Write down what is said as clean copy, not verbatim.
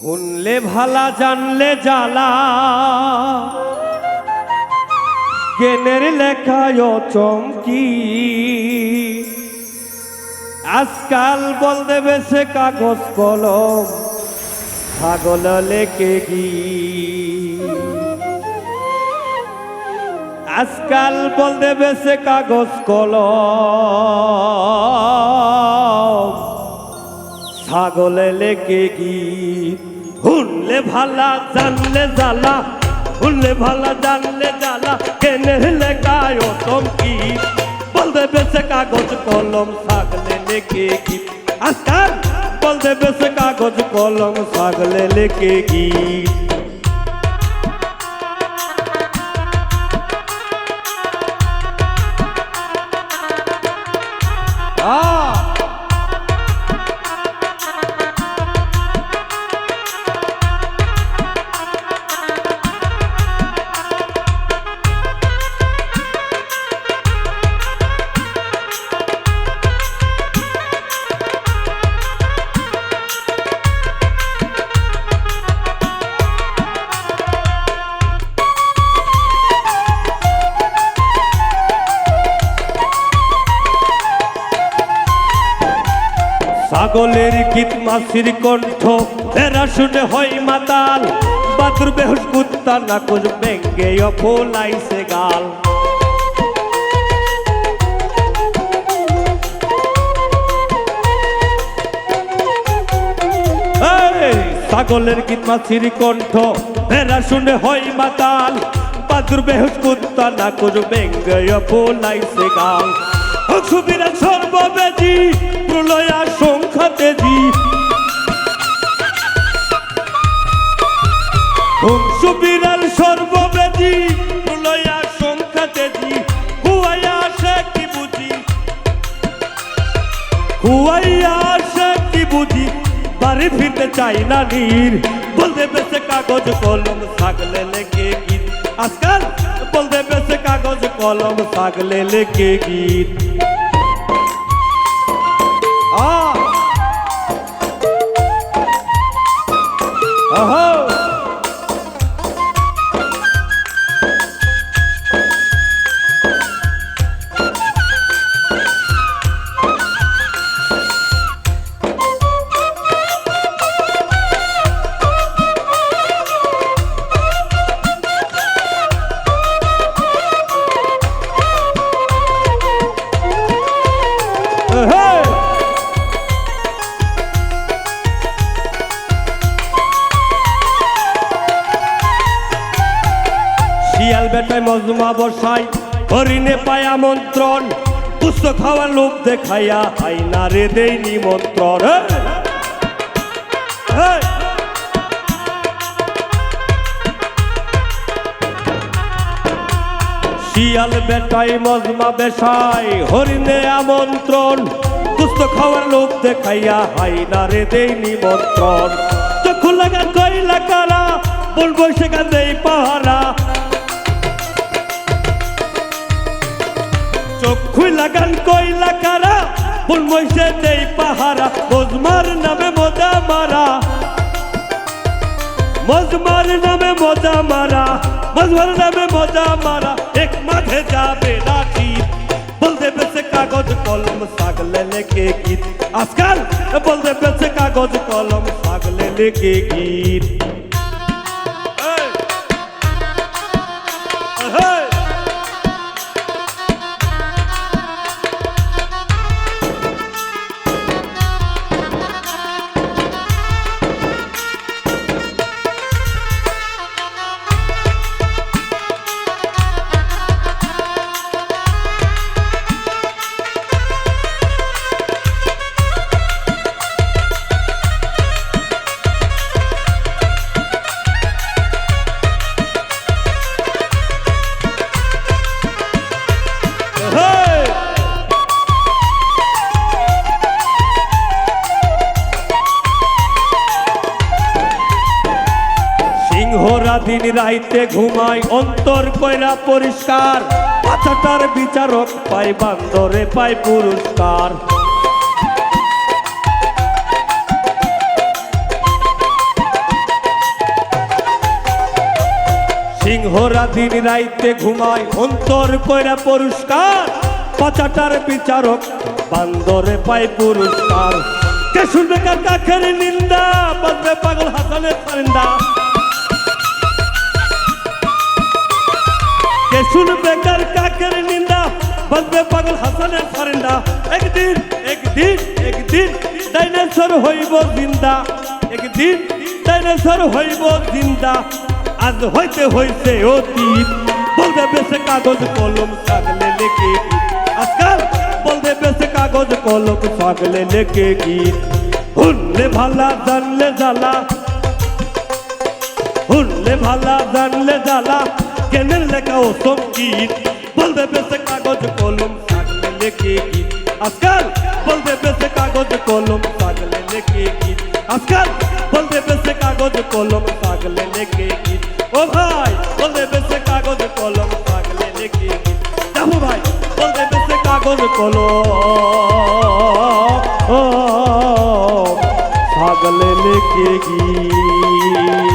শুনলে ভালা জানলে জ্বালা জ্ঞানের লেখায় চমকি আজকাল বল দেবে সে কাগজ কলম ছাগল লেখে গি আজকাল বল দেবে সে কাগজ কলম ছাগল লেখে গি শুনলে ভালা জানলে জ্বালা শুনলে ভালা জানলে জ্বালা কেনের লেখায় চমকি বল দেবে সে কাগজ কলম ছাগলে লেখে গি আজকাল বল দেবে সে কাগজ কলম ছাগলে লেখে গি ছাগলের গীত মাছির কণ্ঠ এরা শুনে হয় মাতাল বাদুর বেহুশ কুত্তা নাকুজ ব্যাঙ্গে ফোলাইছে গাল ছাগলের গীত মাছির কণ্ঠ এরা শুনে হয় মাতাল বাদুর বেহুশ কুত্তা নাকুজ ব্যাঙ্গে ফোলাইছে গাল সুবিরা সর্ববেদী প্রলয়া সংখ্যা তেজি সুবিরাল সর্ববেদী প্রলয়া সংখ্যা তেজি হুয়াইয়া সে কি বুঝি হুয়াইয়া সে কি বুঝি বাড়ি ফিরতে চাই না নীর বলতে বেশে কাগজ কলম ছাগলে লেগে গীত আজকাল বলতে বেশে কাগজ কলম ছাগলে লেগে গীত শিয়াল বেটায় মজমা বসাই হরিণে পায় আমন্ত্রণ পুষ্প খাওয়ার লোভ দেখাইয়া হাই না রে দেই নিমন্ত্রণ শিয়াল বেটায় মজমা বেশাই হরিণে আমন্ত্রণ পুষ্প খাওয়ার লোভ দেখাইয়া হাই না রে দেই নিমন্ত্রণ চক্ষু লাগান কইলা কারা বলবো সেখান দেই পাহারা চক্ষু লাগান কইলা কারা বলবো সে দেই পাহারা মজমার নামে মজা মারা মজমার নামে মজা মারা মজমার নামে মজা মারা এক মাঠে যাবে রাখি বলতে বেশে কাগজ কলম ছাগলে লেখে গীত আজকাল বলতে বেশে কাগজ কলম ছাগলে লেখে গীত সিংহরা দিন রাইতে ঘুমায় অন্তর কইরা পরিষ্কার পাছাটার বিচারক পায় বান্দরে পায় পুরস্কার সিংহরা দিন রাইতে ঘুমায় অন্তর কইরা পরিষ্কার পাচাটার বিচারক বান্দরে পায় পুরস্কার কে শুনবে কার কাকের নিন্দা বাজবে পাগল হাসানের ফারিন্দা কে শুনবে কার কাকের নিন্দা বাজবে পাগল হাসানের ফারিন্দা একদিন একদিন একদিন ডাইনোসর হইব জিন্দা একদিন ডাইনোসর হইব জিন্দা আজ হইতে হইছে অতীত বলবে বেশে কাগজ কলম ছাগলে লেখে আজকাল বলবে বেশে কাগজ কলম ছাগলে লেখে গীত শুনলে ভালা জানলে জ্বালা শুনলে ভালা জানলে জ্বালা কেনের লেখা ও সঙ্গীত বলবে বেশে কাগজ কলম ছাগলে লেখে গীত আজকাল বলবে বেশে কাগজ কলম ছাগলে লেখে গীত আজকাল বলবে বেশে কাগজ কলম ছাগলে লেখে গীত ও ভাই বলবে বেশে কাগজ কলম ছাগলে লেখে গীত দেখো ভাই বলবে বেশে কাগজ কলম ছাগলে লেখে গীত